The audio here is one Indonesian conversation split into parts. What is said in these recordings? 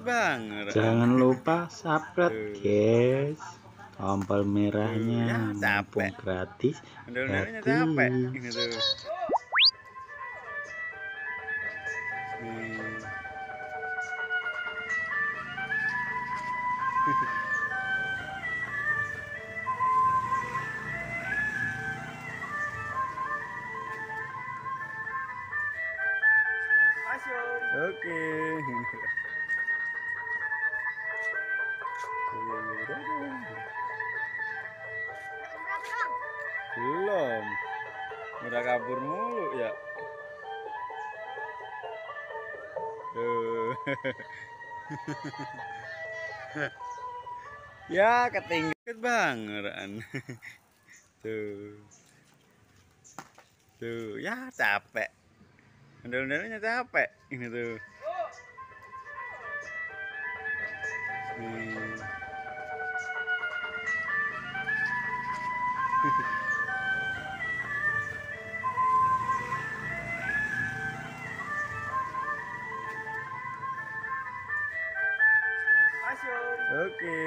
banget. Jangan lupa subscribe Tuh. guys, tombol Tuh, merahnya ya mumpung capek. gratis. Ondel-ondelnya capek. Ini tuh. Nih. Oke. Belum. Udah kabur mulu ya. Tuh. Ya ketinggalan banget. Tuh. Tuh, ya capek. Ondel-ondelnya capek. Ini tuh. Nih. Oke.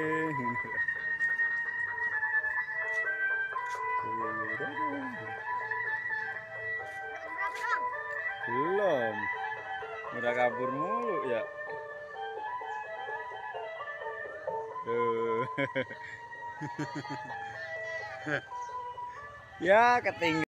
Belum. Udah kabur mulu ya. Tuh. Ya ketinggalan.